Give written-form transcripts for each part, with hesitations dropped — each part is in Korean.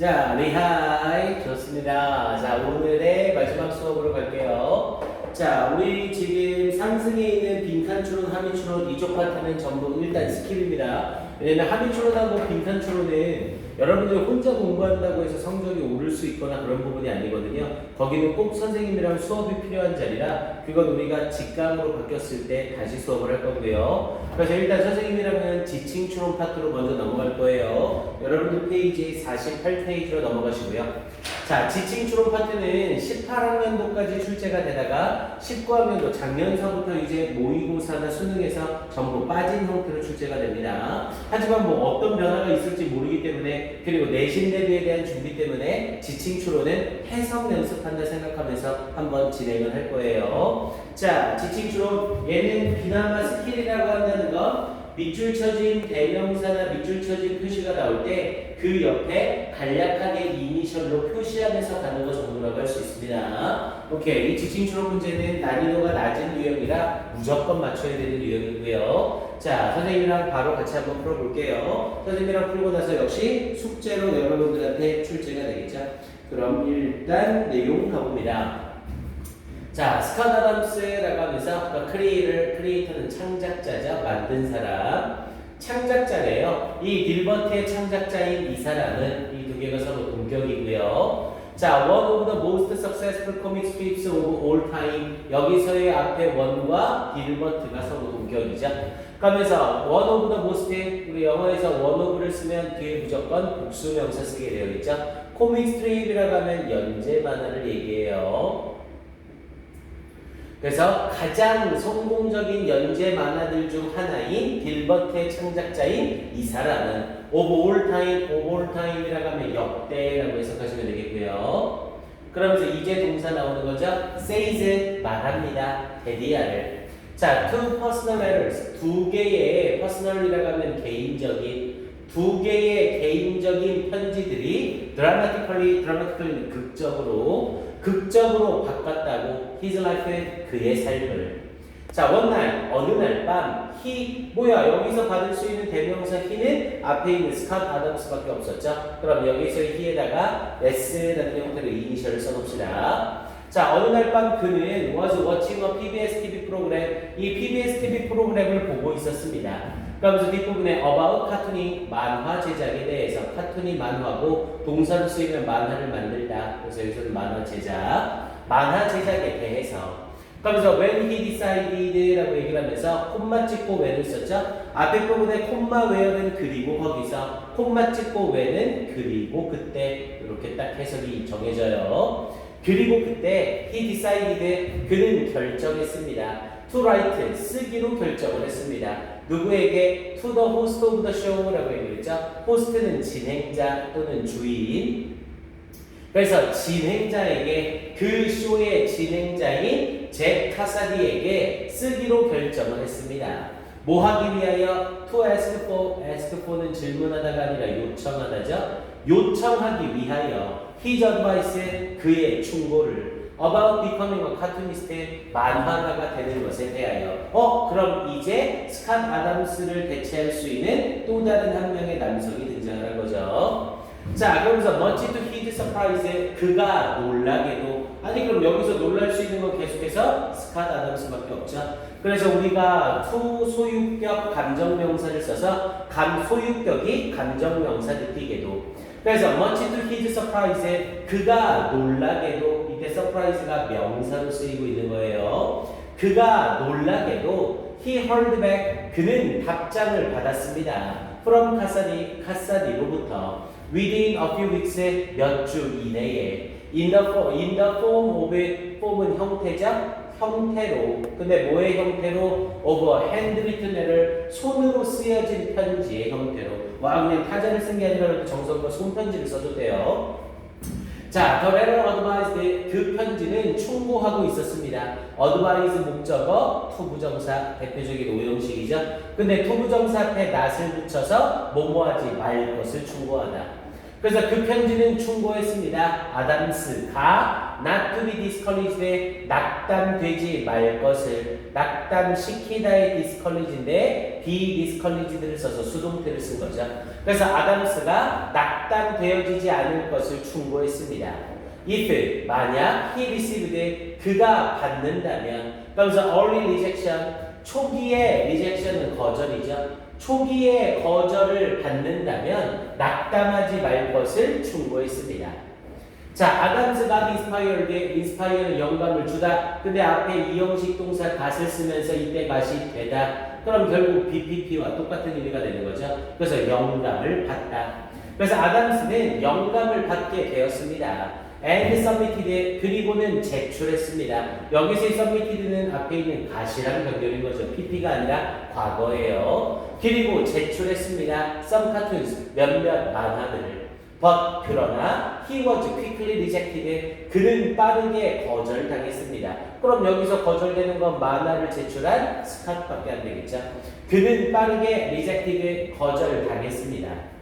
자, 리하이. 좋습니다. 자, 오늘의 마지막 수업으로 갈게요. 자, 우리 지금 상승에 있는 빈칸 추론, 하미 추론 이쪽 파트는 전부 일단 스킵입니다. 왜냐면 하미 추론하고 빈칸 추론은 여러분들 혼자 공부한다고 해서 성적이 오를 수 있거나 그런 부분이 아니거든요. 거기는 꼭 선생님이랑 수업이 필요한 자리라 그건 우리가 직강으로 바뀌었을 때 다시 수업을 할 거고요. 그래서 일단 선생님이랑은 지칭 추론 파트로 먼저 넘어갈 거예요. 여러분들 페이지 48페이지로 넘어가시고요. 자, 지칭 추론 파트는 18학년도까지 출제가 되다가 19학년도 작년서부터 이제 모의고사나 수능에서 전부 빠진 형태로 출제가 됩니다. 하지만 뭐 어떤 변화가 있을지 모르기 때문에 그리고 내신 대비에 대한 준비 때문에 지칭 추론은 해석 연습한다 생각하면서 한번 진행을 할 거예요. 자, 지칭 추론 얘는 그나마 스킬이라고 한다는 건 밑줄 쳐진 대명사나 밑줄 쳐진 표시가 나올 때 그 옆에 간략하게 이니셜로 표시하면서 가는 거 정도라고 할 수 있습니다. 오케이. 이 지칭 추론 문제는 난이도가 낮은 유형이라 무조건 맞춰야 되는 유형이고요. 자, 선생님이랑 바로 같이 한번 풀어볼게요. 선생님이랑 풀고 나서 역시 숙제로 여러분들한테 출제가 되겠죠. 그럼 일단 내용 가봅니다. 자, 스캇 아담스라고 하면서 크리에이터는 창작자죠. 만든 사람. 창작자래요. 이 딜버트의 창작자인 이 사람은 이 두 개가 서로 동격이고요. 자, one of the most successful comic strips of all time. 여기서의 앞에 원과 딜버트가 서로 동격이죠. 그러면서 one of the most, 우리 영어에서 one of를 쓰면 뒤에 무조건 복수명사 쓰게 되어 있죠. 코믹 스트립이라고 하면 연재 만화를 얘기해요. 그래서 가장 성공적인 연재 만화들 중 하나인 딜버트의 창작자인 이 사람은 of all time이라고 하면 역대라고 해석하시면 되겠고요. 그러면서 이제 동사 나오는 거죠. says 말합니다. 데디아를. 자, two personal letters 두 개의 personal이라고 하면 개인적인 두 개의 개인적인 편지들이 dramatically는 극적으로 바꿨다고 his life 그의 삶을. 자, 어느 날 밤 여기서 받을 수 있는 대명사 he는 앞에 있는 스캇 아담스밖에 없었죠. 그럼 여기서 he에다가 s라는 형태로 이니셜을 써봅시다. 자, 어느 날 밤 그는 was watching a PBS TV 프로그램 이 PBS TV 프로그램을 보고 있었습니다. 그러면서 뒷부분에 about 카툰이 만화 제작에 대해서 카툰이 만화고 동사로 쓰이면 만화를 만들다. 그래서 여기서는 만화 제작에 대해서. 그러면서 when he decided라고 얘기를 하면서 콤마 찍고 when을 썼죠. 앞에 부분에 콤마 where는 그리고 거기서 콤마 찍고 when은 그리고 그때 이렇게 딱 해석이 정해져요. 그리고 그때 he decided 그는 결정했습니다. to write 쓰기로 결정을 했습니다. 누구에게? to the host of the show라고 얘기했죠. host는 진행자 또는 주인. 그래서 진행자에게 그 쇼의 진행자인 잭 카사디에게 쓰기로 결정을 했습니다. 뭐 하기 위하여? to ask for는 질문하다가 아니라 요청하다죠. 요청하기 위하여 his advice 그의 충고를 about becoming a cartoonist 만화가가 되는 것에 대하여 그럼 이제 스캇 아담스를 대체할 수 있는 또 다른 한 명의 남성이 등장을 한 거죠. 자, 그러면서 much to his surprise 그가 놀라게도 그럼 여기서 놀랄 수 있는 건 계속해서 스캇 아담스밖에 없죠. 그래서 우리가 to 소유격 감정명사를 써서 소유격이 감정명사 느끼게도 그래서 much to his surprise 그가 놀라게도 이때 surprise가 명사로 쓰이고 있는 거예요. 그가 놀라게도 he heard back 그는 답장을 받았습니다. from 카사디로부터 within a few weeks 몇 주 이내에 in the form of form은 형태로 근데 뭐의 형태로 of a handwritten letter 손으로 쓰여진 편지의 형태로 그냥 타자를 쓴 게 아니라 정석으로 손편지를 써도 돼요. 자, the letter advised 그 편지는 충고하고 있었습니다. advise 목적어, to 부정사 대표적인 오형식이죠. 근데 to 부정사 앞에 not을 붙여서 뭐뭐하지 말 것을 충고하다. 그래서 그 편지는 충고했습니다. 아담스가 not to be discouraged에 낙담되지 말 것을 낙담시키다의 discourage인데 be discouraged를 써서 수동태를 쓴 거죠. 그래서 아담스가 낙담되어지지 않을 것을 충고했습니다. if 만약 he received 그가 받는다면 그러면서 early rejection 초기의 rejection은 거절이죠. 초기에 거절을 받는다면 낙담하지 말 것을 충고했습니다. 자, 아담스가 인스파이어는 영감을 주다. 근데 앞에 이형식 동사 gat을 쓰면서 이때 gat이 되다. 그럼 결국 BPP와 똑같은 의미가 되는 거죠. 그래서 영감을 받다. 그래서 아담스는 영감을 받게 되었습니다. and submitted 그리고는 제출했습니다. 여기서의 submitted는 앞에 있는 gat이랑 연결인 거죠. PP가 아니라 과거예요. 그리고 제출했습니다. some cartoons 몇몇 만화들을 but 그러나 he was quickly rejected 그는 빠르게 거절당했습니다. 그럼 여기서 거절되는 건 만화를 제출한 스캇밖에 안 되겠죠. 그는 빠르게 rejected 거절당했습니다.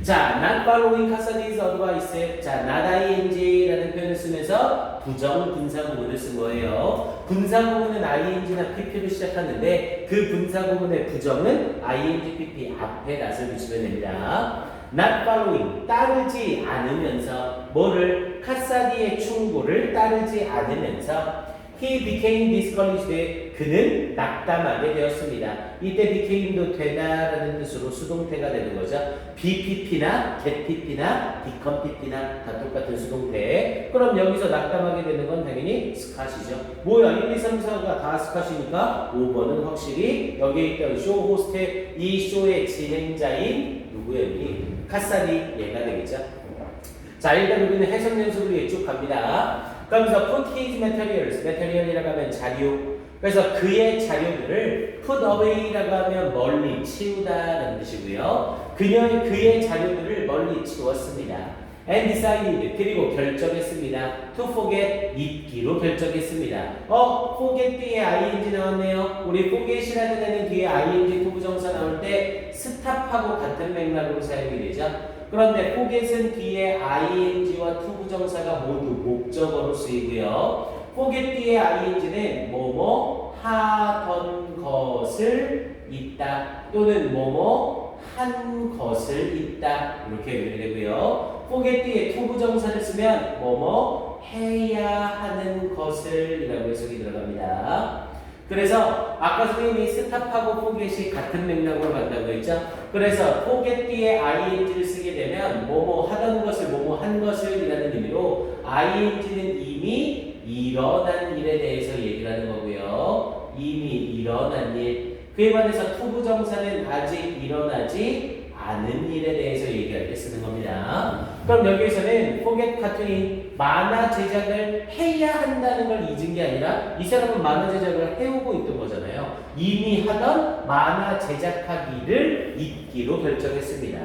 자, not following Cassadi's advice. 자, not ing라는 표현을 쓰면서 부정 분사구문을 쓴 거예요. 분사구문은 ing나 pp로 시작하는데 그 분사구문의 부정은 ing, pp 앞에 낫을 붙이면 됩니다. not following 따르지 않으면서 뭐를 카사디의 충고를 따르지 않으면서 he became discouraged 그는 낙담하게 되었습니다. 이때 became도 되다라는 뜻으로 수동태가 되는 거죠. BPP나 getPP나 become PP나 다 똑같은 수동태. 그럼 여기서 낙담하게 되는 건 당연히 스캇이죠. 뭐야 1, 2, 3, 4가 다 스캇이니까 5번은 확실히 여기에 있던 쇼 호스트의 이 쇼의 진행자인 누구예요? 카사디 얘가 되겠죠. 자, 일단 우리는 해석 연습으로 쭉 갑니다. 그러면서 put his material이라고 하면 자료. 그래서 그의 자료들을 put away라고 하면 멀리 치우다라는 뜻이고요. 그의 자료들을 멀리 치웠습니다. and decided 그리고 결정했습니다. to forget 잊기로 결정했습니다. forget 뒤에 ing 나왔네요. 우리 forget이라는 애는 뒤에 ing 투부정사 나올 때 stop하고 같은 맥락으로 사용이 되죠. 그런데 forget은 뒤에 ing와 투부정사가 모두 목적어로 쓰이고요. forget 뒤에 ing는 뭐뭐 하던 것을 있다 또는 뭐뭐 한 것을 있다 이렇게 연결이 되고요. forget 뒤에 투부정사를 쓰면 뭐뭐 해야 하는 것을 이라고 해석이 들어갑니다. 그래서 아까 선생님이 스탑하고 forget이 같은 맥락으로 간다고 했죠. 그래서 forget 뒤에 ing를 쓰게 되면 뭐뭐 하던 것을 뭐뭐 한 것을 이라는 의미로 ing는 이미 일어난 일에 대해서 얘기를 하는 거고요. 이미 일어난 일. 그에 반해서 투부정사는 아직 일어나지 않은 일에 대해서 얘기할 때 쓰는 겁니다. 그럼 여기에서는 forget 카툰이 만화 제작을 해야 한다는 걸 잊은 게 아니라 이 사람은 만화 제작을 해오고 있던 거잖아요. 이미 하던 만화 제작하기를 잊기로 결정했습니다.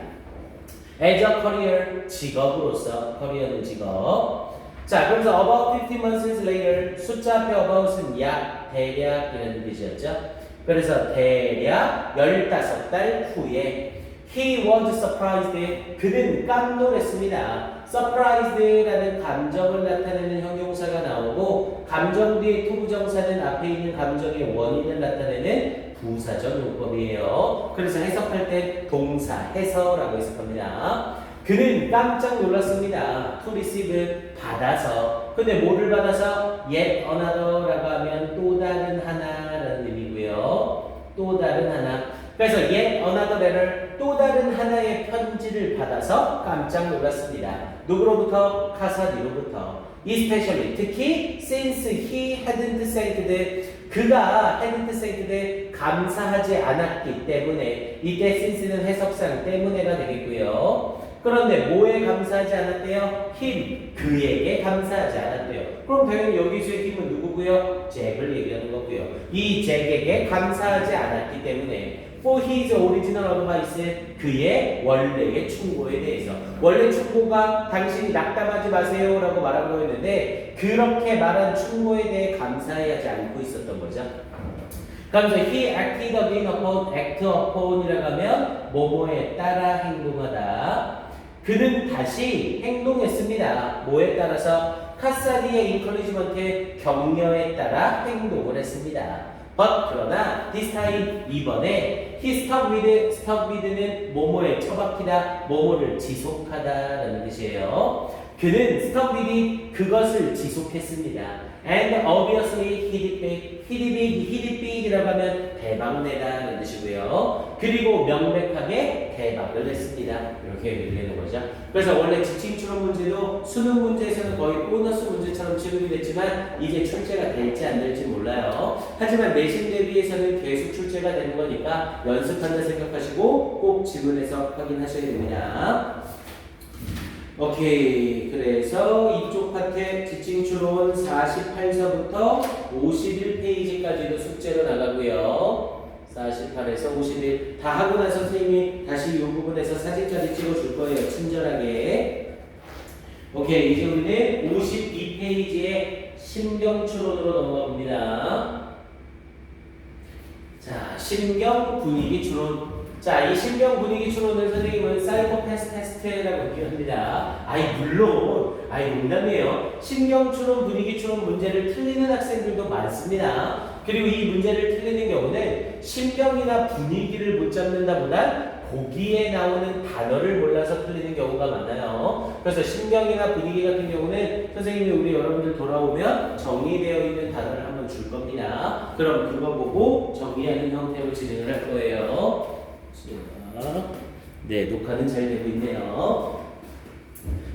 as a career, 직업으로서, 커리어는 직업. 자, 그래서 about 15 months later, 숫자 앞에 about은 약, 대략이라는 뜻이었죠. 그래서 대략 15달 후에 he was surprised. 그는 깜놀했습니다. surprised라는 감정을 나타내는 형용사가 나오고 감정 뒤에 투부정사는 앞에 있는 감정의 원인을 나타내는 부사적 용법이에요. 그래서 해석할 때 동사, 해서라고 해석합니다. 그는 깜짝 놀랐습니다. to receive, 받아서. 근데 뭐를 받아서? yet another라고 하면 또 다른 하나라는 의미고요. 또 다른 하나. 그래서 yet another letter, 또 다른 하나의 편지를 받아서 깜짝 놀랐습니다. 누구로부터? 카사디로부터. especially, 특히 since he hadn't thanked, 그가 hadn't thanked, 감사하지 않았기 때문에. 이때 since는 해석상 때문에가 되겠고요. 그런데 뭐에 감사하지 않았대요? him, 그에게 감사하지 않았대요. 그럼 당연히 여기서의 힘은 누구고요? 잭을 얘기하는 거고요. 이 잭에게 감사하지 않았기 때문에 for his original advice, 그의 원래의 충고에 대해서. 원래 충고가 당신이 낙담하지 마세요 라고 말한 거였는데 그렇게 말한 충고에 대해 감사하지 않고 있었던 거죠. 그러면서 he acted again upon, act upon 이라고 하면 뭐뭐에 따라 행동하다. 그는 다시 행동했습니다. 뭐에 따라서? 카사디의 인커리지먼트의 격려에 따라 행동을 했습니다. But 그러나 this time 이번에 he stuck with는 뭐뭐에 처박히다, 뭐뭐를 지속하다라는 뜻이에요. 그는 stuck with 그것을 지속했습니다. And obviously he did big이라고 하면 대박내다라는 뜻이고요. 그리고 명백하게 대박을 했습니다. 이렇게 얘기를 되는 거죠. 그래서 원래 지침 추론 문제도 수능 문제에서는 거의 보너스 문제처럼 취급이 됐지만 이게 출제가 될지 안 될지 몰라요. 하지만 내신 대비해서는 계속 출제가 되는 거니까 연습한다 생각하시고 꼭 지문에서 확인하셔야 됩니다. 오케이. 그래서 이쪽 파트 지침 추론 48서부터 51페이지까지도 숙제로 나가고요. 48에서 51 다 하고 나서 선생님이 다시 이 부분에서 사진까지 찍어줄 거예요. 친절하게. 오케이. 이제 우리는 52페이지에 신경 추론으로 넘어가 봅니다. 자, 신경 분위기 추론. 자, 이 신경 분위기 추론을 선생님은 사이코패스 테스트라고 얘기합니다. 물론, 농담이에요. 신경 추론, 분위기 추론 문제를 틀리는 학생들도 많습니다. 그리고 이 문제를 틀리는 경우는 신경이나 분위기를 못 잡는다보다 보기에 나오는 단어를 몰라서 틀리는 경우가 많아요. 그래서 신경이나 분위기 같은 경우는 선생님이 우리 여러분들 돌아오면 정리되어 있는 단어를 한번 줄 겁니다. 그럼 그거 보고 정리하는 형태로 진행을 할 거예요. 네, 녹화는 잘 되고 있네요.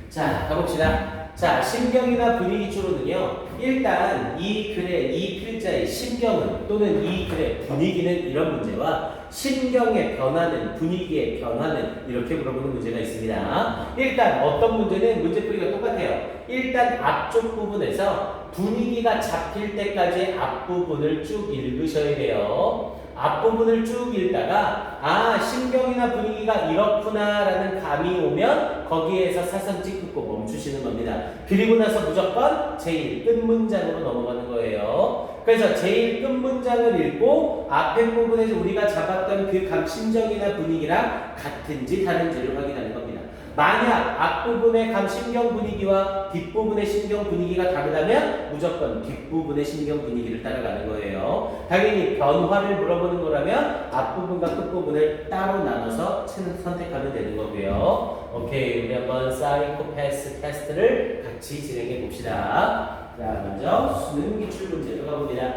자, 가봅시다. 자, 신경이나 분위기 추론은요, 일단 이 글의 이 필자의 신경은 또는 이 글의 분위기는 이런 문제와 신경의 변화는 분위기의 변화는 이렇게 물어보는 문제가 있습니다. 일단 어떤 문제는 문제풀이가 똑같아요. 일단 앞쪽 부분에서 분위기가 잡힐 때까지 앞부분을 쭉 읽으셔야 돼요. 앞부분을 쭉 읽다가 신경이나 분위기가 이렇구나라는 감이 오면 거기에서 사선찍 긋고 멈추시는 겁니다. 그리고 나서 무조건 제일 끝 문장으로 넘어가는 거예요. 그래서 제일 끝 문장을 읽고 앞에 부분에서 우리가 잡았던 그 감신경이나 분위기랑 같은지 다른지를 확인하는 겁니다. 만약 앞부분의 감신경 분위기와 뒷부분의 신경 분위기가 다르다면 무조건 뒷부분의 신경 분위기를 따라가는 거예요. 당연히 변화를 물어보는 거라면 앞부분과 끝부분을 따로 나눠서 선택하면 되는 거고요. 오케이, 우리 한번 사이코패스 테스트를 같이 진행해 봅시다. 자, 먼저 수능 기출 문제로 가봅니다.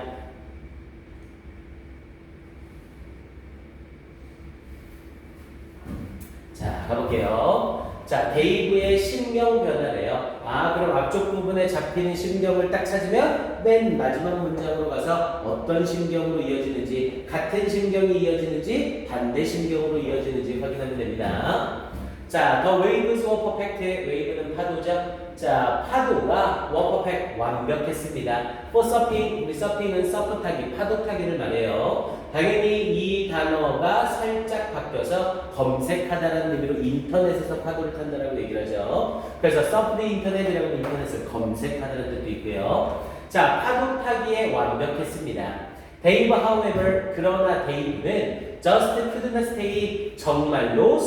자, 가볼게요. 자, 데이브의 신경 변화래요. 그럼 앞쪽 부분에 잡히는 신경을 딱 찾으면 맨 마지막 문장으로 가서 어떤 신경으로 이어지는지, 같은 신경이 이어지는지, 반대 신경으로 이어지는지 확인하면 됩니다. 자, the waves were perfect. wave는 파도죠. 자, 파도가 were perfect, 완벽했습니다. for surfing, 우리 surfing은 서프 타기, 파도 타기를 말해요. 당연히 이 단어가 살짝 바뀌어서 검색하다라는 의미로 인터넷에서 파도를 탄다라고 얘기를 하죠. 그래서 서프 인터넷이라고 하면 인터넷을 검색하다는 뜻도 있고요. 자, 파도 타기에 완벽했습니다. 데이브, however, 그러나 데이브는 just couldn't stay, 정말로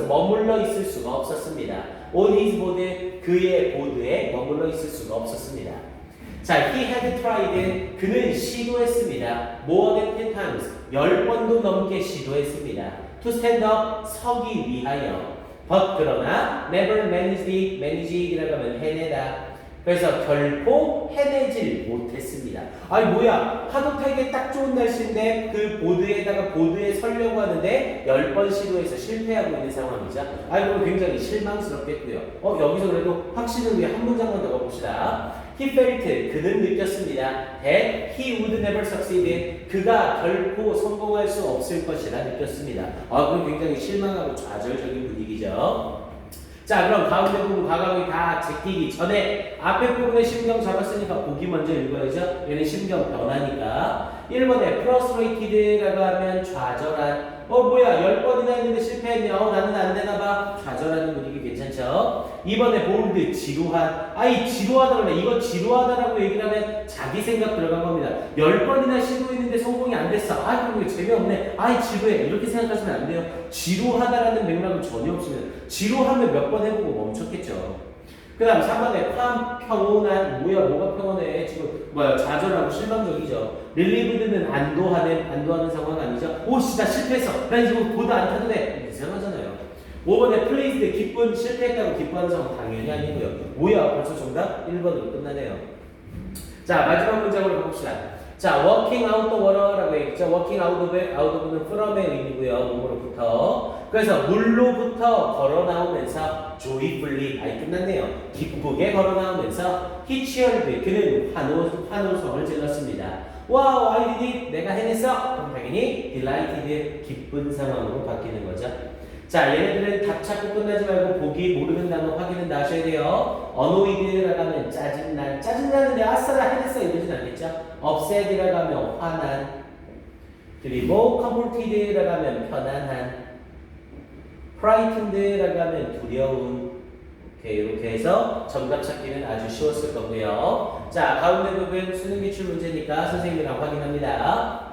머물러 있을 수가 없었습니다. on his board, 그의 보드에 머물러 있을 수가 없었습니다. 자, he had tried, 그는 시도했습니다. more than 10 times, 10번도 넘게 시도했습니다. to stand up, 서기 위하여. but 그러나 never manage이라고 하면 해내다. 그래서 결코 해내질 못했습니다. 뭐야, 파도 타기에 딱 좋은 날씨인데 그 보드에 서려고 하는데 10번 시도해서 실패하고 있는 상황이죠. 그럼 굉장히 실망스럽겠고요. 여기서 그래도 확신을 위해 한 문장만 더 봅시다. He felt, 그는 느꼈습니다. That he would never succeed, 그가 결코 성공할 수 없을 것이라 느꼈습니다. 그럼 굉장히 실망하고 좌절적인 분위기죠. 자, 그럼 가운데 부분 과감히 다 제끼기 전에 앞에 부분에 신경 잡았으니까 보기 먼저 읽어야죠. 얘는 신경 변화니까. 1번에 frustrated라고 하면 좌절한. 뭐야, 10번을 10번이나 했는데 실패했냐? 나는 안 되나 봐. 좌절하는 분위기 괜찮죠? 이번에 볼드, 지루한. 아이, 지루하다 그래. 이거 지루하다라고 얘기를 하면 자기 생각 들어간 겁니다. 10번이나 시도했는데 성공이 안 됐어. 아, 그럼 이거 재미없네. 아이, 지루해. 이렇게 생각하시면 안 돼요. 지루하다라는 맥락은 전혀 없습니다. 지루하면 몇 번 해보고 멈췄겠죠. 그 다음 3번에 평온한. 뭐가 평온해? 지금 좌절하고 실망적이죠. 릴리브드는 안도하는 상황 아니죠? 오, 진짜 실패했어. 난 이거 보드 안 타도 돼. 이상하잖아요. 5번에 플레이스드, 기쁜. 실패했다고 기뻐하는 상황 당연히 아니고요. 벌써 정답 1번으로 끝나네요. 자, 마지막 문장으로 가봅시다. 자, working out the water라고 얘기했죠. working out는 from의 의미고요. 몸으로부터. 그래서 물로부터 걸어 나오면서 joyfully, 끝났네요. 기쁘게 걸어 나오면서 he cheered, 그는 환호성을 질렀습니다. 와우, I did it, 내가 해냈어. 그럼 당연히 delighted, 기쁜 상황으로 바뀌는 거죠. 자, 얘네들은 답 찾고 끝나지 말고 보기, 모르는 단어 확인은 나셔야 돼요. annoyed라고 하면 짜증나는데 아싸 나 해냈어 이러진 않겠죠. upset이라고 하면 화난, 그리고 comforted라고 하면 편안한, frightened라고 하면 두려운. 이렇게 해서 정답 찾기는 아주 쉬웠을 거고요. 자, 가운데 부분 수능 기출 문제니까 선생님이랑 확인합니다.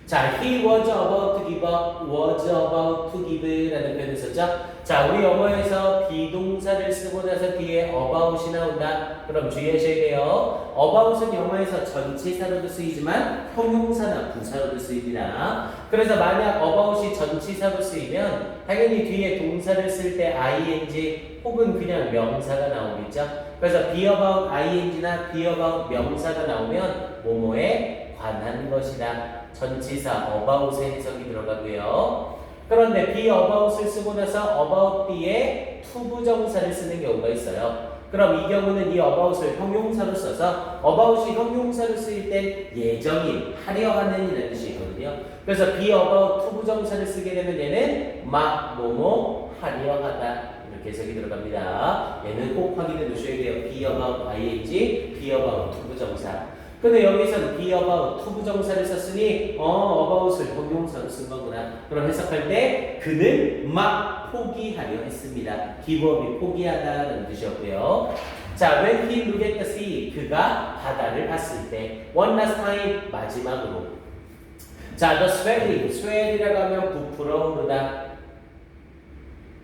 자, he was about to give 라는 표현을 썼죠. 자, 우리 영어에서 비동사를 쓰고 나서 뒤에 about이 나온다. 그럼 주의하셔야 돼요. about은 영어에서 전치사로도 쓰이지만 형용사나 부사로도 쓰입니다. 그래서 만약 about이 전치사로 쓰이면 당연히 뒤에 동사를 쓸 때 ing 혹은 그냥 명사가 나오겠죠. 그래서 be about ing나 be about 명사가 나오면 뭐뭐에 관한 것이다. 전치사 about의 해석이 들어가고요. 그런데 be about을 쓰고 나서 about be에 투부정사를 쓰는 경우가 있어요. 그럼 이 경우는 이 about을 형용사로 써서 about이 형용사로 쓰일 땐 예정인, 하려 하는 이라는 뜻이 있거든요. 그래서 be about 투부정사를 쓰게 되면 얘는 뭐뭐 하려 하다 이렇게 해석이 들어갑니다. 얘는 꼭 확인해 두셔야 돼요. be about ing, be about 투부정사. 근데 여기서는 be about 투부정사를 썼으니 about을 형용사로 쓴 거구나. 그럼 해석할 때 그는 막 포기하려 했습니다. give up이 포기하다라는 뜻이었고요. 자, when he looked at the sea, 그가 바다를 봤을 때. one last time, 마지막으로. 자, the swell이라고 하면 부풀어 오르다.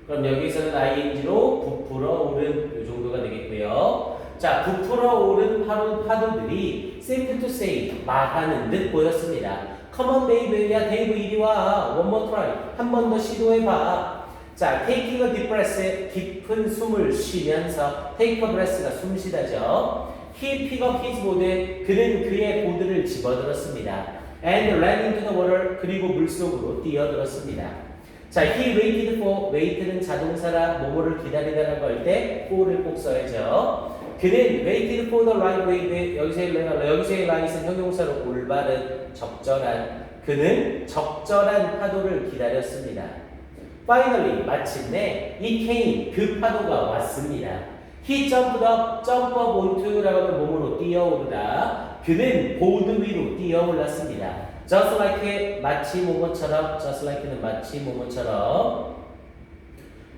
그럼 여기서는 ing로 부풀어 오른 이 정도가 되겠고요. 자, 부풀어 오른 파도들이 seem to say, 말하는 듯 보였습니다. Come on, Dave. 야, 데이브 이리 와. One more try. 한 번 더 시도해봐. 자, taking a deep breath, 깊은 숨을 쉬면서 take a breath가 숨쉬다죠. He picked up his board, 그는 그의 보드를 집어들었습니다. And ran into the water, 그리고 물속으로 뛰어들었습니다. 자, he waited for, wait는 자동사라 뭐뭐를 기다리다라고 할 때 for를 꼭 써야죠. 그는 waited for the right wave, 여기서의 right은 형용사로 올바른, 적절한. 그는 적절한 파도를 기다렸습니다. Finally, 마침내 it came, 그 파도가 왔습니다. He jumped up, jump up onto라고 하면 몸으로 뛰어오르다. 그는 보드 위로 뛰어올랐습니다. Just like, 마치 뭐뭐처럼. Just like는 마치 뭐뭐처럼.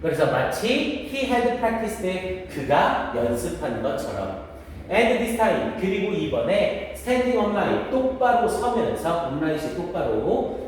그래서 마치 he had practiced, 그가 연습한 것처럼. And this time, 그리고 이번에 standing upright, 똑바로 서면서, uplight이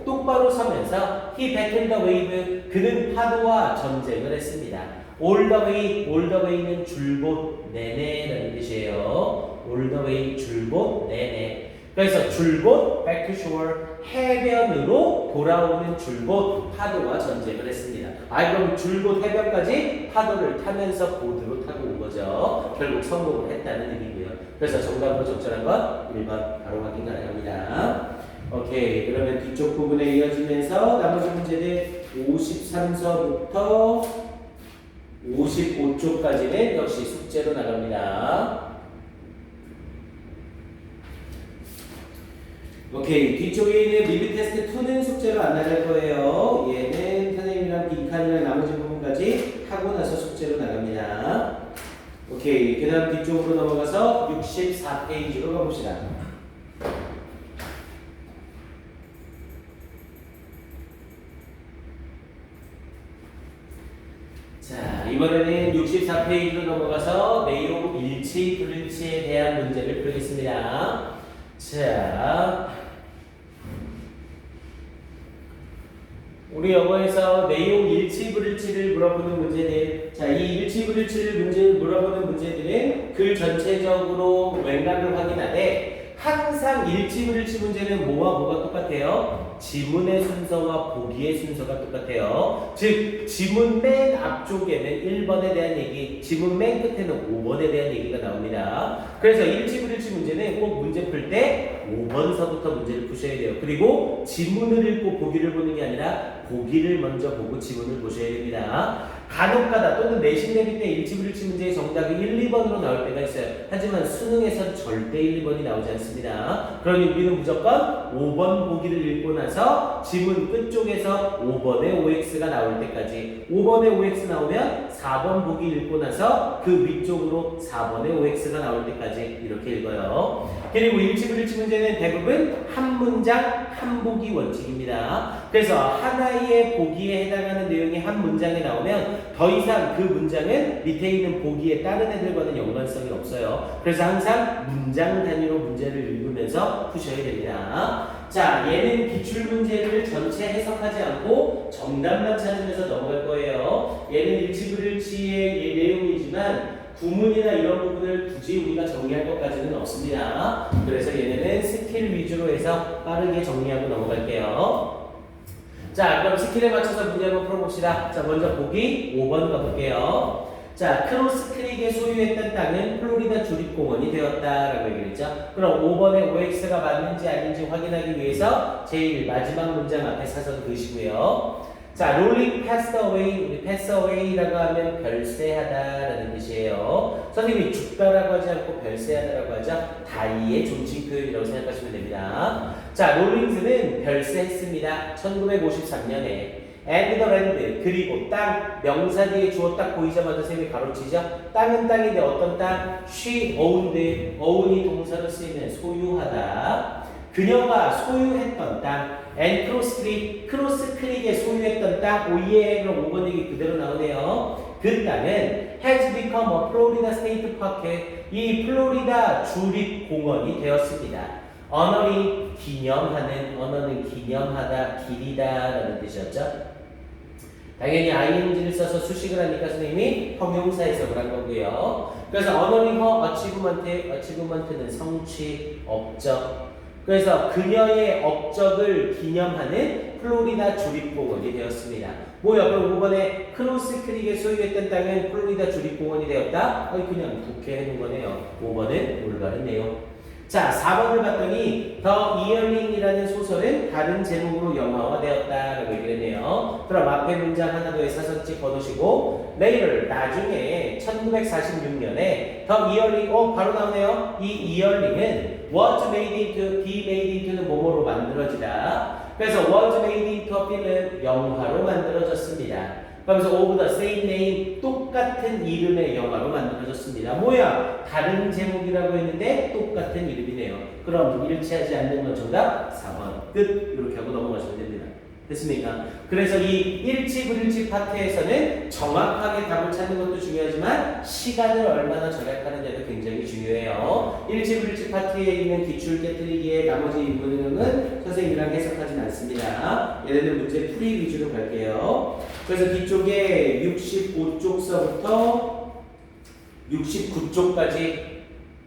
똑바로 서면서 he battled the wave, 그는 파도와 전쟁을 했습니다. all the way는 줄곧 내내라는 뜻이에요. all the way, 줄곧 내내. 그래서 줄곧 back to shore, 해변으로 돌아오는 줄곧 파도와 전쟁을 했습니다. 그럼 줄곧 해변까지 파도를 타면서 보드로 타고 온 거죠. 결국 성공을 했다는 얘기고요. 그래서 정답으로 적절한 건 1번 바로 확인 가능합니다. 오케이, 그러면 뒤쪽 부분에 이어지면서 나머지 문제는 53서부터 55쪽까지는 역시 숙제로 나갑니다. 오케이, 뒤쪽에 있는 리뷰 테스트 2는 숙제로 안 나갈 거예요. 얘는 선생님이랑 빈칸이랑 나머지 부분까지 하고 나서 숙제로 나갑니다. 오케이, 그 다음 뒤쪽으로 넘어가서 64페이지로 가봅시다. 자, 이번에는 64페이지로 넘어가서 내용 일치, 불일치에 대한 문제를 풀겠습니다. 자, 우리 영어에서 내용 일치, 불일치를 물어보는 문제들. 자, 이 일치, 불일치를 물어보는 문제들은 글 전체적으로 맥락을 확인하되 항상 일치, 불일치 문제는 뭐와 뭐가 똑같아요? 지문의 순서와 보기의 순서가 똑같아요. 즉, 지문 맨 앞쪽에는 1번에 대한 얘기, 지문 맨 끝에는 5번에 대한 얘기가 나옵니다. 그래서 일치, 불일치 문제는 꼭 문제 풀 때 5번서부터 문제를 푸셔야 돼요. 그리고 지문을 읽고 보기를 보는 게 아니라 보기를 먼저 보고 지문을 보셔야 됩니다. 간혹가다 또는 내신 내릴 때 일치, 불일치 문제의 정답이 1, 2번으로 나올 때가 있어요. 하지만 수능에선 절대 1, 2번이 나오지 않습니다. 그러니 우리는 무조건 5번 보기를 읽고 나서 지문 끝쪽에서 5번의 OX가 나올 때까지 5번의 OX 나오면 4번 보기 읽고 나서 그 위쪽으로 4번의 OX가 나올 때까지 이렇게 읽어요. 그리고 일치, 불일치 문제는 대부분 한 문장, 한 보기 원칙입니다. 그래서 하나의 보기에 해당하는 내용이 한 문장에 나오면 더 이상 그 문장은 밑에 있는 보기에 다른 애들과는 연관성이 없어요. 그래서 항상 문장 단위로 문제를 읽으면서 푸셔야 됩니다. 자, 얘는 기출문제를 전체 해석하지 않고 정답만 찾으면서 넘어갈 거예요. 얘는 일치불일치의 내용이지만 구문이나 이런 부분을 굳이 우리가 정리할 것까지는 없습니다. 그래서 얘네는 스킬 위주로 해서 빠르게 정리하고 넘어갈게요. 자, 그럼 스킬에 맞춰서 문제 한번 풀어봅시다. 자, 먼저 보기 5번 가볼게요. 자, 크로스 크릭에 소유했던 땅은 플로리다 주립공원이 되었다라고 얘기했죠. 그럼 5번의 OX가 맞는지 아닌지 확인하기 위해서 제일 마지막 문장 앞에 사선 그시고요. 자, rolling passed away, 우리 pass away라고 하면 별세하다라는 뜻이에요. 선생님이 죽다라고 하지 않고 별세하다라고 하죠. 다이의 존칭 표현이라고 생각하시면 됩니다. 자, 롤링스는 별세했습니다. 1953년에. and the land, 그리고 땅, 명사 뒤에 주어 딱 보이자마자 선생님이 가로치죠. 땅은 땅인데 어떤 땅? she owned, own이 동사로 쓰이는 소유하다. 그녀가 소유했던 땅. and cross creek, 크로스 크릭에 소유했던 땅. 오예, 그럼 5번 얘기 그대로 나오네요. 그 땅은 has become a Florida State Park, 이 플로리다 주립공원이 되었습니다. 언어는 기념하는, 언어는 기념하다, 길이다라는 뜻이었죠. 당연히 ing를 써서 수식을 하니까 선생님이 형용사 해석을 한 거고요. 그래서 honoring her achievement, achievement는 성취, 업적. 그래서 그녀의 업적을 기념하는 플로리다 주립공원이 되었습니다. 뭐야? 그럼 5번에 크로스 크릭에 소유했던 땅은 플로리다 주립공원이 되었다? 그냥 국회 해놓은 거네요. 5번은 올바른 내용. 자, 4번을 봤더니 The Yearling이라는 소설은 다른 제목으로 영화화되었다라고 얘기했네요. 그럼 앞에 문장 하나 더의 사선찍 거두시고 Later, 나중에 1946년에 The Yearling, 바로 나오네요. 이 Yearling은 was made into, be made into는 뭐뭐로 만들어지다. 그래서 was made into a film은 영화로 만들어졌습니다. 그러면서 of the same name, 똑같은 이름의 영화로 만들어졌습니다. 뭐야? 다른 제목이라고 했는데 똑같은 이름이네요. 그럼 일치하지 않는 건 정답 4번. 끝. 이렇게 하고 넘어가시면 됩니다. 됐습니까? 그래서 이 일치 불일치 파트에서는 정확하게 답을 찾는 것도 중요하지만 시간을 얼마나 절약하느냐도 굉장히 중요해요. 일치 불일치 파트에 있는 기출 깨뜨리기의 나머지 부분은 선생님이랑 해석하진 않습니다. 얘네들 문제 풀이 위주로 갈게요. 그래서 뒤쪽에 65쪽서부터 69쪽까지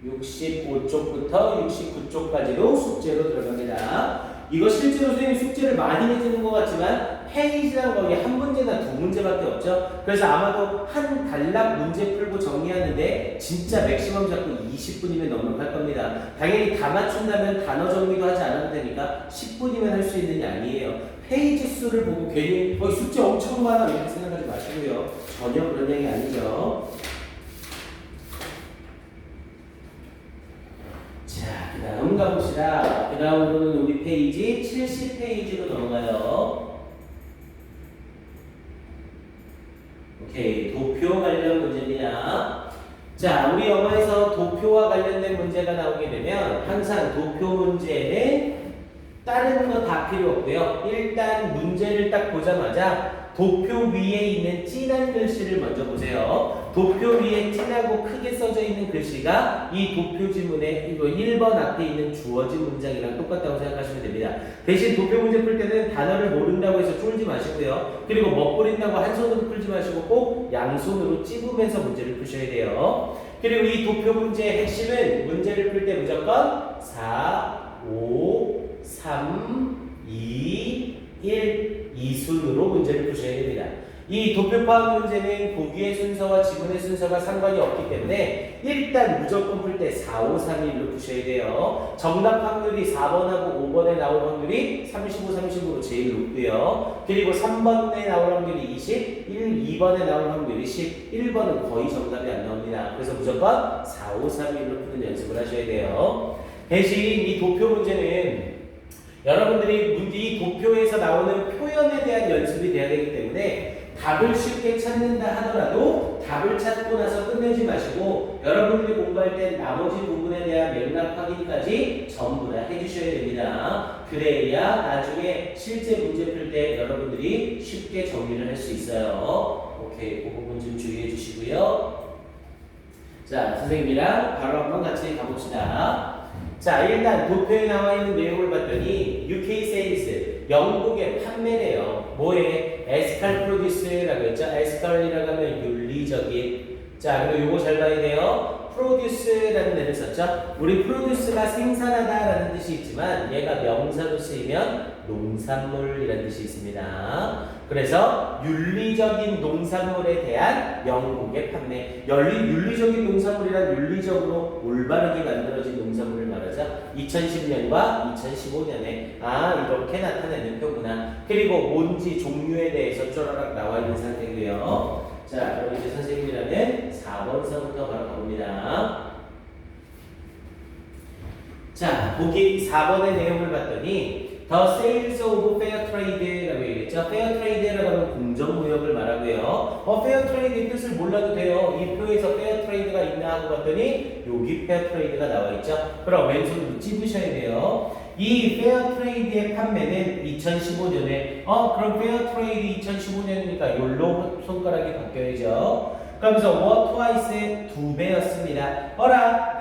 65쪽부터 69쪽까지로 숙제로 들어갑니다. 이거 실제로 선생님이 숙제를 많이 내주는 것 같지만 페이지당 거의 한 문제나 두 문제밖에 없죠. 그래서 아마도 한 단락 문제 풀고 정리하는데 진짜 맥시멈 잡고 20분이면 넉넉할 겁니다. 당연히 다 맞춘다면 단어 정리도 하지 않아도 되니까 10분이면 할 수 있는 게 아니에요. 페이지 수를 보고 괜히 숙제 엄청 많아 이렇게 생각하지 마시고요. 전혀 그런 얘기 아니죠. 자, 그 다음 가봅시다. 그 다음으로는 우리 페이지 70페이지로 넘어가요. 오케이, 도표 관련 문제입니다. 자, 우리 영어에서 도표와 관련된 문제가 나오게 되면 항상 도표 문제는 다른 거 다 필요 없고요. 일단 문제를 딱 보자마자 도표 위에 있는 진한 글씨를 먼저 보세요. 도표 위에 진하고 크게 써져 있는 글씨가 이 도표 지문의 1번 앞에 있는 주어진 문장이랑 똑같다고 생각하시면 됩니다. 대신 도표 문제 풀 때는 단어를 모른다고 해서 쫄지 마시고요. 그리고 먹부린다고 한 손으로 풀지 마시고 꼭 양손으로 찝으면서 문제를 푸셔야 돼요. 그리고 이 도표 문제의 핵심은 문제를 풀 때 무조건 4, 5, 3, 2, 1 이 순으로 문제를 푸셔야 됩니다. 이 도표 파악 문제는 보기의 순서와 지문의 순서가 상관이 없기 때문에 일단 무조건 풀 때 4, 5, 3, 1로 푸셔야 돼요. 정답 확률이 4번하고 5번에 나올 확률이 35, 30으로 제일 높고요. 그리고 3번에 나올 확률이 20, 2번에 나올 확률이 10, 1번은 거의 정답이 안 나옵니다. 그래서 무조건 4, 5, 3, 1로 푸는 연습을 하셔야 돼요. 대신 이 도표 문제는 여러분들이 이 도표에서 나오는 표현에 대한 연습이 돼야 되기 때문에 답을 쉽게 찾는다 하더라도 답을 찾고 나서 끝내지 마시고 여러분들이 공부할 때 나머지 부분에 대한 맥락 확인까지 전부 다 해주셔야 됩니다. 그래야 나중에 실제 문제 풀 때 여러분들이 쉽게 정리를 할 수 있어요. 오케이, 그 부분 좀 주의해 주시고요. 자, 선생님이랑 바로 한번 같이 가봅시다. 자, 일단 도표에 나와 있는 내용을 봤더니 UK Sales, 영국의 판매래요. 뭐에? Ethical Produce라고 했죠. Ethical이라고 하면 윤리적인. 자, 그리고 요거 잘 봐야 돼요. Produce라는 데를 썼죠. 우리 Produce가 생산하다라는 뜻이 있지만 얘가 명사로 쓰이면 농산물이라는 뜻이 있습니다. 그래서 윤리적인 농산물에 대한 영국의 판매. 윤리적인 농산물이란 윤리적으로 올바르게 만들어진 농산물을 말하죠. 2010년과 2015년에 이렇게 나타내는 표구나. 그리고 뭔지 종류에 대해서 쪼라락 나와 있는 상태고요. 자, 그럼 이제 선생님이라면 4번서부터 바로 가봅니다. 자, 보기 4번의 내용을 봤더니 The Sales of Fair Trade라고 얘기했죠. Fair Trade라고 하면 공정무역을 말하고요. Fair Trade의 뜻을 몰라도 돼요. 이 표에서 Fair Trade가 있나 하고 봤더니 여기 Fair Trade가 나와 있죠. 그럼 왼손으로 찝으셔야 돼요. 이 Fair Trade의 판매는 2015년에 그럼 Fair Trade 2015년이니까 요로 손가락이 바뀌어야죠. 그러면서 what twice의 2배였습니다.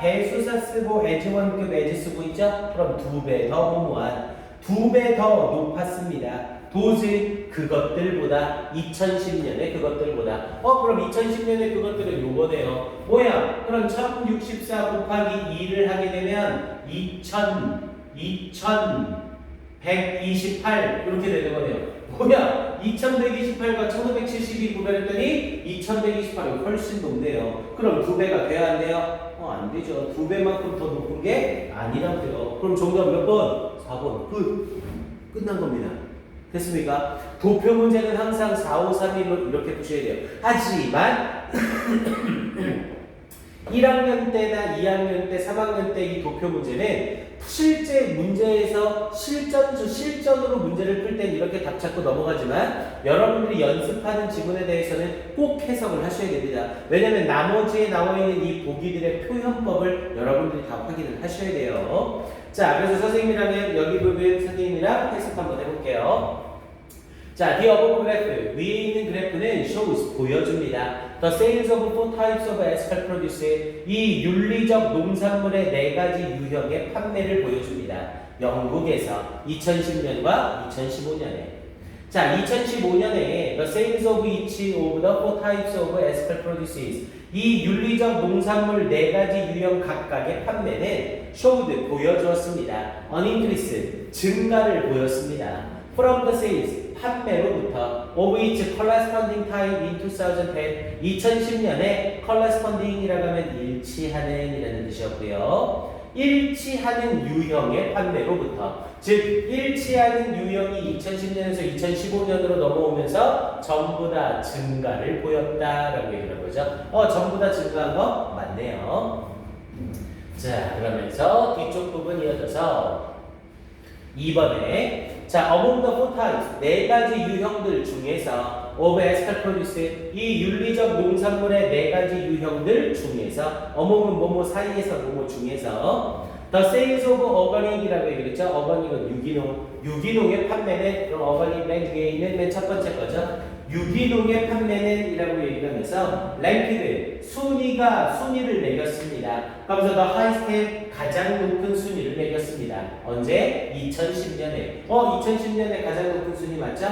배수사 쓰고 as 원급 as 쓰고 있죠? 그럼 2배 더 뭐뭐한 2배 더 높았습니다. 도즈 그것들보다 2010년에 그것들보다 그럼 2010년에 그것들은 요거네요. 뭐야? 그럼 1064 곱하기 2를 하게 되면 2128 이렇게 되는 거네요. 뭐야? 2128과 1572 구별했더니 2128이 훨씬 높네요. 그럼 2배가 돼야 안 돼요? 안 되죠. 2배만큼 더 높은 게 아니라고요. 그럼 정답 몇 번? 4번. 끝난 겁니다. 됐습니까? 도표 문제는 항상 4, 5, 3, 1로 이렇게 푸셔야 돼요. 하지만 1학년 때나 2학년 때, 3학년 때 이 도표 문제는 실제 문제에서 실전으로 문제를 풀 땐 이렇게 답 찾고 넘어가지만 여러분들이 연습하는 지문에 대해서는 꼭 해석을 하셔야 됩니다. 왜냐면 나머지에 나와 있는 이 보기들의 표현법을 여러분들이 다 확인을 하셔야 돼요. 자, 그래서 선생님이라면 여기 부분 선생님이랑 해석 한번 해볼게요. 자, the above graph, 위에 있는 그래프는 shows, 보여줍니다. The sales of four types of ethical produce, 이 윤리적 농산물의 4가지 유형의 판매를 보여줍니다. 영국에서 2010년과 2015년에. 자, 2015년에 the sales of each of the four types of ethical produces, 이 윤리적 농산물 4가지 유형 각각의 판매는 showed, 보여주었습니다. an increase, 증가를 보였습니다. from the sales, 판매로부터 of each corresponding type in 2010, 2010년에 corresponding이라고 하면 일치하는 이라는 뜻이었고요. 일치하는 유형의 판매로부터, 즉 일치하는 유형이 2010년에서 2015년으로 넘어오면서 전부 다 증가를 보였다라고 얘기를 한 거죠. 전부 다 증가한 거 맞네요. 자, 그러면서 뒤쪽 부분 이어져서 2번에 자, among the four types, 4가지 유형들 중에서 of ethical produce, 이 윤리적 농산물의 4가지 유형들 중에서 among은 뭐뭐 사이에서 뭐뭐 중에서 The sales of organic이라고 얘기했죠. organic은 유기농의 판매는 그럼 organic 맨 뒤에 있는 맨 첫 번째 거죠. 유기농의 판매는 이라고 얘기하면서 ranked 순위를 매겼습니다. 그러면서 the highest 가장 높은 순위를 매겼습니다. 언제? 2010년에 2010년에 가장 높은 순위 맞죠?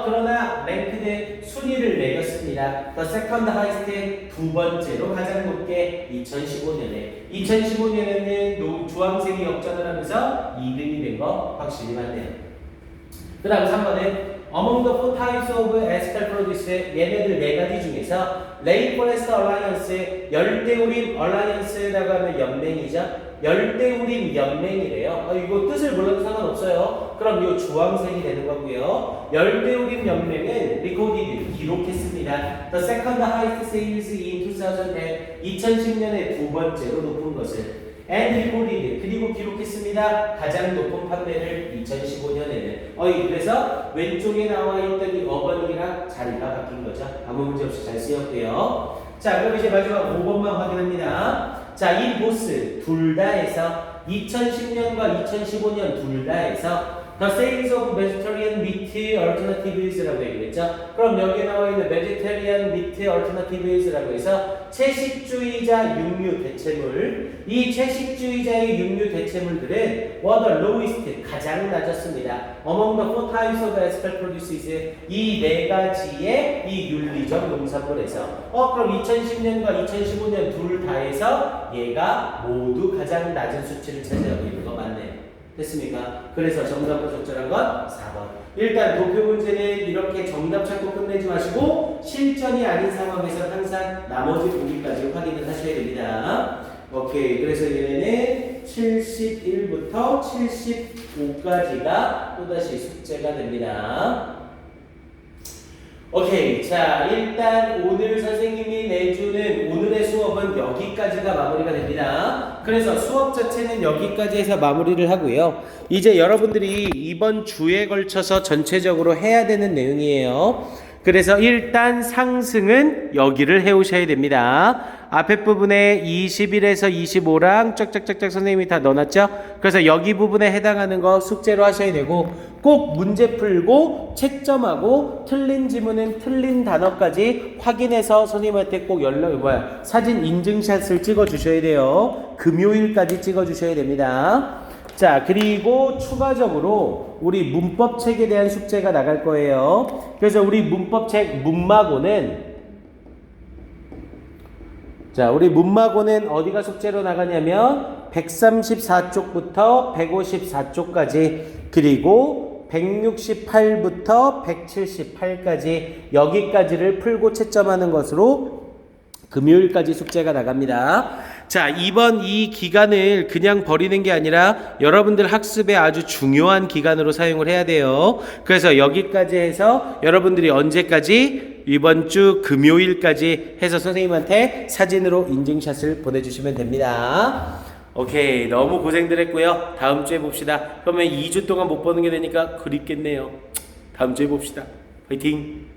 그러나 ranked 순위를 매겼습니다. the second highest 두 번째로 가장 높게 2015년에는 주황색이 역전을 하면서 2등이 된 거 확실히 맞네요. 그 다음 3번은 Among the four types of ethical produce, 얘네들 네 가지 중에서 Rainforest Alliance, 열대우림 Alliance라고 하면 연맹이죠. 열대우림 연맹이래요. 이거 뜻을 몰라도 상관없어요. 그럼 이 주황색이 되는 거고요. 열대우림 연맹은 recorded, 기록했습니다. The second highest sales in 2010년에 두 번째로 높은 것을 and recorded, 그리고 기록했습니다. 가장 높은 판매를 2015년에는. 그래서 왼쪽에 나와 있던 이 어버닝이랑 자리가 바뀐 거죠. 아무 문제 없이 잘 쓰였고요. 자, 그럼 이제 마지막 5번만 확인합니다. 자, 이 보스 둘 다 해서 2010년과 2015년 둘 다 해서 The sales of vegetarian meat alternatives라고 얘기했죠. 그럼 여기에 나와 있는 vegetarian meat alternatives라고 해서 채식주의자 육류 대체물, 이 채식주의자의 육류 대체물들은 were the lowest, 가장 낮았습니다. Among the four types of ethical produces, 이 네 가지의 이 윤리적 농산물에서 그럼 2010년과 2015년 둘 다 해서 얘가 모두 가장 낮은 수치를 차지하고 있는 거 맞네요. 됐습니까? 그래서 정답으로 적절한 건 4번. 일단 도표 문제는 이렇게 정답 찾고 끝내지 마시고 실전이 아닌 상황에서 항상 나머지 보기까지 확인을 하셔야 됩니다. 오케이. 그래서 얘네는 71부터 75까지가 또다시 숙제가 됩니다. 오케이. 자, 일단 오늘 선생님이 내주는 오늘의 수업은 여기까지가 마무리가 됩니다. 그래서 수업 자체는 여기까지 해서 마무리를 하고요. 이제 여러분들이 이번 주에 걸쳐서 전체적으로 해야 되는 내용이에요. 그래서 일단 상승은 여기를 해오셔야 됩니다. 앞에 부분에 21에서 25랑 쫙쫙쫙쫙 선생님이 다 넣어놨죠? 그래서 여기 부분에 해당하는 거 숙제로 하셔야 되고 꼭 문제 풀고 채점하고 틀린 지문은 틀린 단어까지 확인해서 선생님한테 꼭 사진 인증샷을 찍어 주셔야 돼요. 금요일까지 찍어 주셔야 됩니다. 자, 그리고 추가적으로 우리 문법책에 대한 숙제가 나갈 거예요. 그래서 우리 문법책 문마고는 어디가 숙제로 나가냐면 134쪽부터 154쪽까지 그리고 168부터 178까지 여기까지를 풀고 채점하는 것으로 금요일까지 숙제가 나갑니다. 자, 이번 이 기간을 그냥 버리는 게 아니라 여러분들 학습에 아주 중요한 기간으로 사용을 해야 돼요. 그래서 여기까지 해서 여러분들이 언제까지? 이번 주 금요일까지 해서 선생님한테 사진으로 인증샷을 보내주시면 됩니다. 오케이, 너무 고생들 했고요. 다음 주에 봅시다. 그러면 2주 동안 못 보는 게 되니까 그립겠네요. 다음 주에 봅시다. 화이팅!